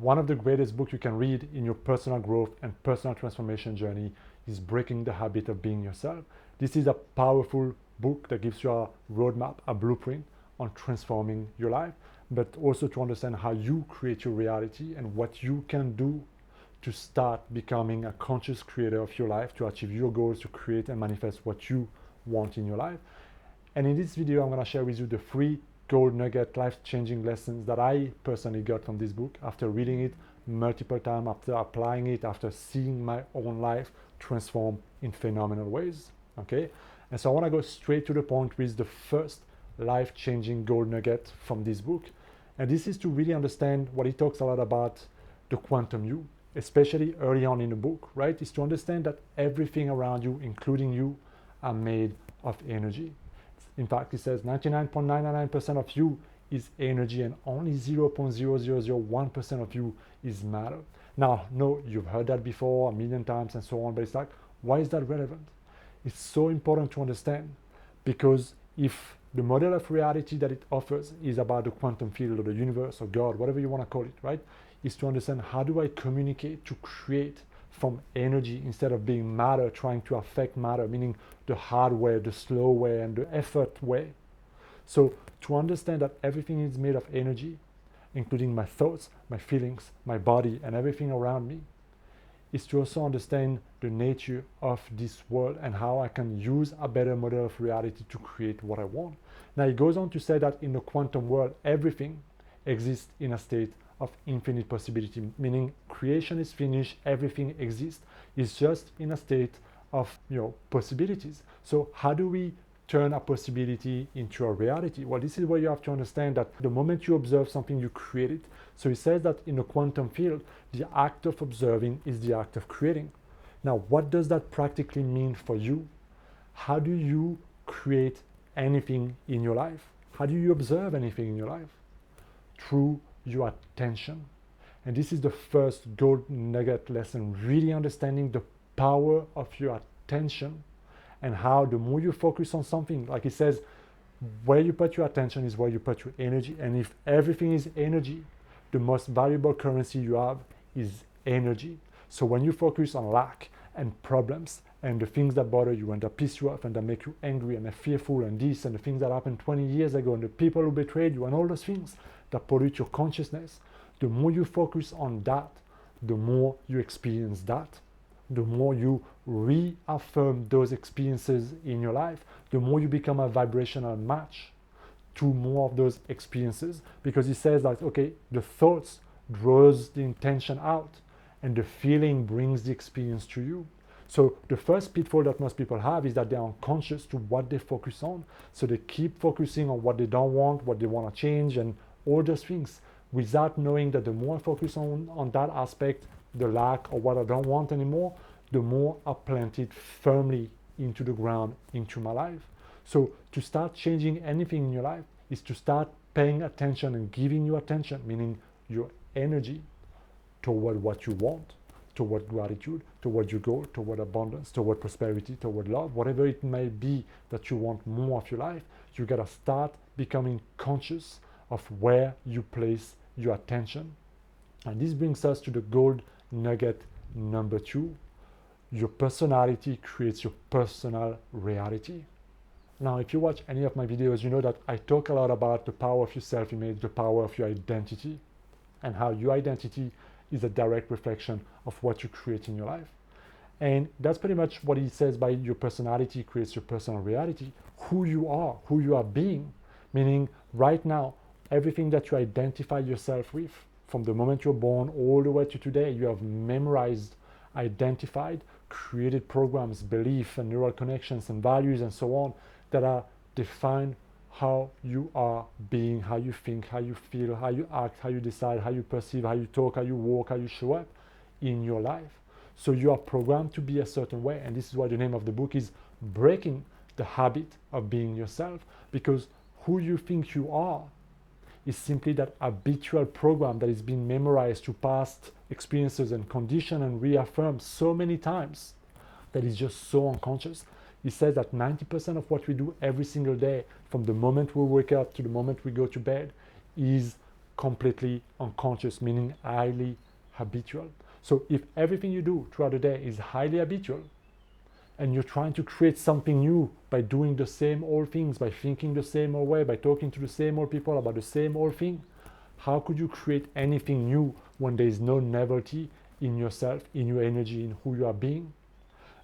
one of the greatest books you can read in your personal growth and personal transformation journey is Breaking the Habit of Being Yourself. This is a powerful book that gives you a roadmap, a blueprint on transforming your life, but also to understand how you create your reality and what you can do to start becoming a conscious creator of your life, to achieve your goals, to create and manifest what you want in your life. And in this video, I'm going to share with you the 3 gold nugget, life-changing lessons that I personally got from this book after reading it multiple times, after applying it, after seeing my own life transform in phenomenal ways. Okay, and so I want to go straight to the point with the first life-changing gold nugget from this book, and this is to really understand what he talks a lot about, the quantum you, especially early on in the book, right? Is to understand that everything around you, including you, are made of energy. In fact, it says 99.999% of you is energy and only 0.0001% of you is matter. Now, no, you've heard that before a million times and so on, but it's like, why is that relevant? It's so important to understand, because if the model of reality that it offers is about the quantum field or the universe or God, whatever you want to call it, right? Is to understand, how do I communicate to create from energy instead of being matter, trying to affect matter, meaning the hard way, the slow way, and the effort way. So to understand that everything is made of energy, including my thoughts, my feelings, my body, and everything around me, is to also understand the nature of this world and how I can use a better model of reality to create what I want. Now, he goes on to say that in the quantum world, everything exists in a state of infinite possibility, meaning creation is finished, everything exists. It's just in a state of possibilities. So how do we turn a possibility into a reality? Well, this is where you have to understand that the moment you observe something, you create it. So he says that in the quantum field, the act of observing is the act of creating. Now, what does that practically mean for you? How do you create anything in your life? How do you observe anything in your life? Through your attention. And this is the first gold nugget lesson, really understanding the power of your attention and how the more you focus on something, like it says, where you put your attention is where you put your energy. And if everything is energy, the most valuable currency you have is energy. So when you focus on lack and problems and the things that bother you and that piss you off and that make you angry and fearful and this and the things that happened 20 years ago and the people who betrayed you and all those things that pollute your consciousness, the more you focus on that, the more you experience that. The more you reaffirm those experiences in your life, the more you become a vibrational match to more of those experiences, because he says that, okay, the thoughts draws the intention out and the feeling brings the experience to you. So the first pitfall that most people have is that they're unconscious to what they focus on. So they keep focusing on what they don't want, what they want to change, and all those things, without knowing that the more I focus on that aspect, the lack or what I don't want anymore, the more I plant it firmly into the ground, into my life. So to start changing anything in your life is to start paying attention and giving you attention, meaning your energy, toward what you want, toward gratitude, toward your goal, toward abundance, toward prosperity, toward love, whatever it may be that you want more of your life. You gotta start becoming conscious of where you place your attention. And this brings us to the gold nugget number 2. Your personality creates your personal reality. Now, if you watch any of my videos, you know that I talk a lot about the power of your self-image, the power of your identity, and how your identity is a direct reflection of what you create in your life. And that's pretty much what he says by your personality creates your personal reality. Who you are being, meaning right now, everything that you identify yourself with, from the moment you're born all the way to today, you have memorized, identified, created programs, belief, and neural connections and values and so on that are defined how you are being, how you think, how you feel, how you act, how you decide, how you perceive, how you talk, how you walk, how you show up in your life. So you are programmed to be a certain way, and this is why the name of the book is Breaking the Habit of Being Yourself, because who you think you are is simply that habitual program that is being memorized to past experiences and conditioned and reaffirmed so many times that is just so unconscious. He says that 90% of what we do every single day, from the moment we wake up to the moment we go to bed, is completely unconscious, meaning highly habitual. So if everything you do throughout the day is highly habitual, and you're trying to create something new by doing the same old things, by thinking the same old way, by talking to the same old people about the same old thing, how could you create anything new when there is no novelty in yourself, in your energy, in who you are being?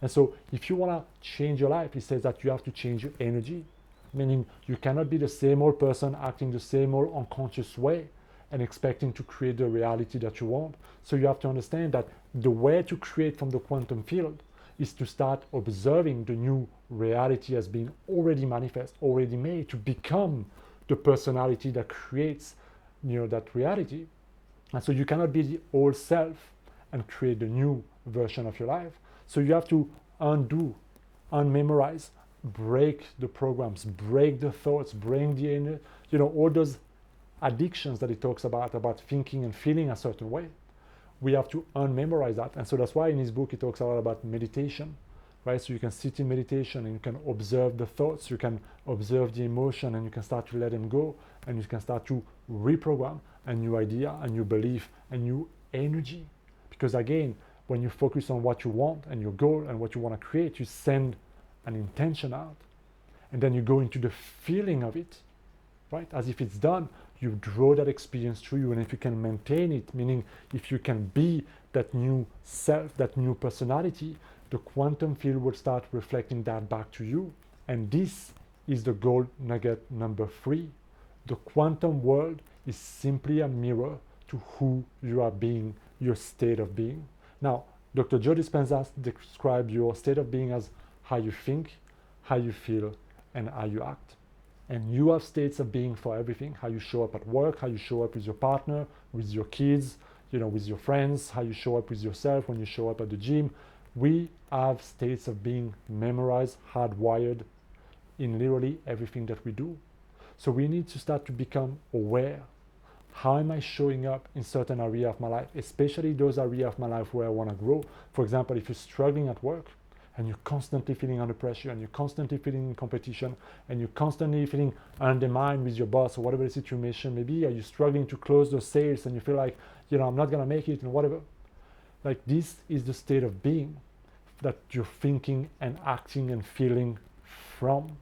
And so if you want to change your life, it says that you have to change your energy, meaning you cannot be the same old person acting the same old unconscious way and expecting to create the reality that you want. So you have to understand that the way to create from the quantum field is to start observing the new reality as being already manifest, already made, to become the personality that creates, that reality. And so you cannot be the old self and create the new version of your life. So you have to undo, unmemorize, break the programs, break the thoughts, break the, all those addictions that he talks about thinking and feeling a certain way. We have to unmemorize that. And so that's why in his book he talks a lot about meditation, right? So you can sit in meditation and you can observe the thoughts, you can observe the emotion, and you can start to let them go, and you can start to reprogram a new idea, a new belief, a new energy. Because again, when you focus on what you want and your goal and what you want to create, you send an intention out, and then you go into the feeling of it, right? As if it's done, you draw that experience through you, and if you can maintain it, meaning if you can be that new self, that new personality, the quantum field will start reflecting that back to you. And this is the gold nugget number 3. The quantum world is simply a mirror to who you are being, your state of being. Now, Dr. Joe Dispenza describes your state of being as how you think, how you feel, and how you act. And you have states of being for everything: how you show up at work, how you show up with your partner, with your kids, with your friends, how you show up with yourself when you show up at the gym. We have states of being memorized, hardwired in literally everything that we do. So we need to start to become aware. How am I showing up in certain area of my life, especially those areas of my life where I want to grow? For example, if you're struggling at work, and you're constantly feeling under pressure, and you're constantly feeling in competition, and you're constantly feeling undermined with your boss or whatever the situation may be, are you struggling to close those sales and you feel like, I'm not gonna make it and whatever. Like, this is the state of being that you're thinking and acting and feeling from,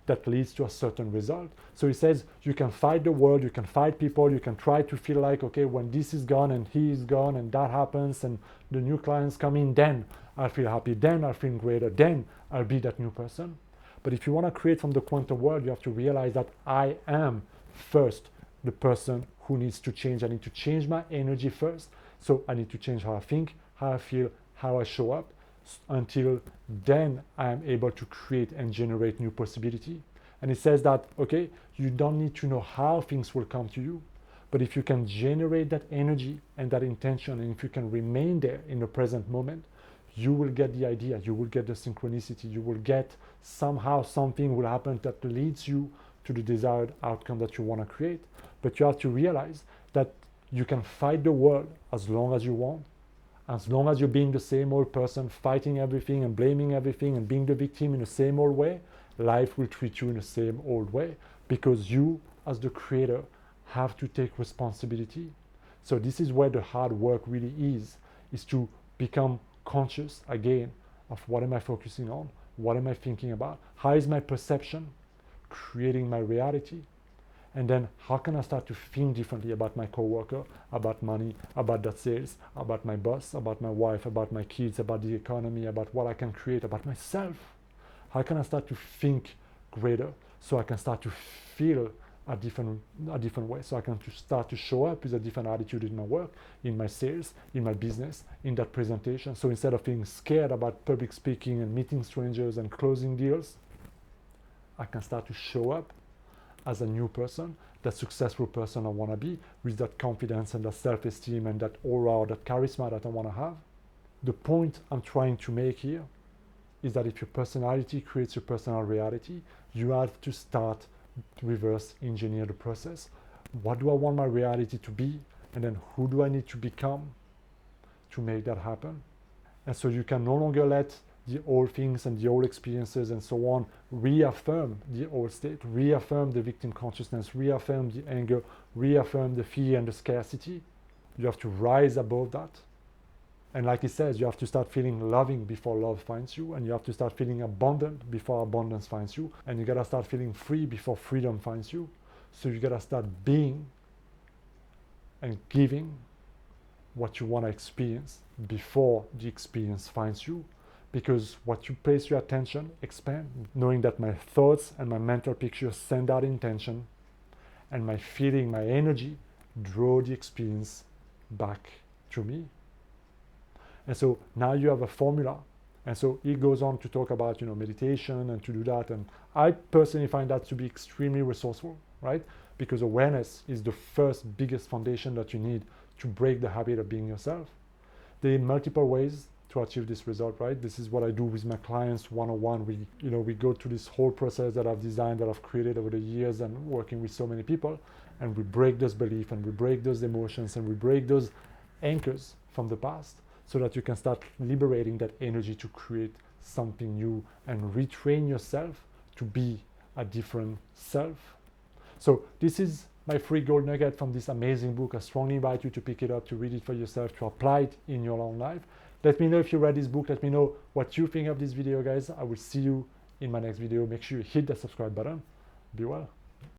that leads to a certain result. So he says you can fight the world, you can fight people, you can try to feel like, okay, when this is gone and he is gone and that happens and the new clients come in, then I'll feel happy, then I'll feel greater, then I'll be that new person. But if you want to create from the quantum world, you have to realize that I am first the person who needs to change. I need to change my energy first. So I need to change how I think, how I feel, how I show up, until then I am able to create and generate new possibility. And it says that, okay, you don't need to know how things will come to you, but if you can generate that energy and that intention, and if you can remain there in the present moment, you will get the idea, you will get the synchronicity, you will get somehow something will happen that leads you to the desired outcome that you want to create. But you have to realize that you can fight the world as long as you want. As long as you're being the same old person, fighting everything and blaming everything and being the victim in the same old way, life will treat you in the same old way, because you, as the creator, have to take responsibility. So this is where the hard work really is to become conscious again of what am I focusing on, what am I thinking about, how is my perception creating my reality. And then how can I start to think differently about my coworker, about money, about that sales, about my boss, about my wife, about my kids, about the economy, about what I can create, about myself? How can I start to think greater so I can start to feel a different way, so I can start to show up with a different attitude in my work, in my sales, in my business, in that presentation. So instead of being scared about public speaking and meeting strangers and closing deals, I can start to show up as a new person, that successful person I want to be, with that confidence and that self-esteem and that aura or that charisma that I want to have. The point I'm trying to make here is that if your personality creates your personal reality, you have to start to reverse engineer the process. What do I want my reality to be? And then who do I need to become to make that happen? And so you can no longer let the old things and the old experiences and so on, reaffirm the old state, reaffirm the victim consciousness, reaffirm the anger, reaffirm the fear and the scarcity. You have to rise above that. And like he says, you have to start feeling loving before love finds you, and you have to start feeling abundant before abundance finds you, and you gotta start feeling free before freedom finds you. So you gotta start being and giving what you want to experience before the experience finds you, because what you place your attention expand, knowing that my thoughts and my mental pictures send out intention, and my feeling, my energy draw the experience back to me. And so now you have a formula. And so he goes on to talk about, meditation and to do that. And I personally find that to be extremely resourceful, right? Because awareness is the first biggest foundation that you need to break the habit of being yourself. There are multiple ways to achieve this result, right? This is what I do with my clients one-on-one. We go through this whole process that I've designed, that I've created over the years and working with so many people. And we break those beliefs and we break those emotions and we break those anchors from the past, so that you can start liberating that energy to create something new and retrain yourself to be a different self. So this is my free gold nugget from this amazing book. I strongly invite you to pick it up, to read it for yourself, to apply it in your own life. Let me know if you read this book. Let me know what you think of this video, guys. I will see you in my next video. Make sure you hit the subscribe button. Be well.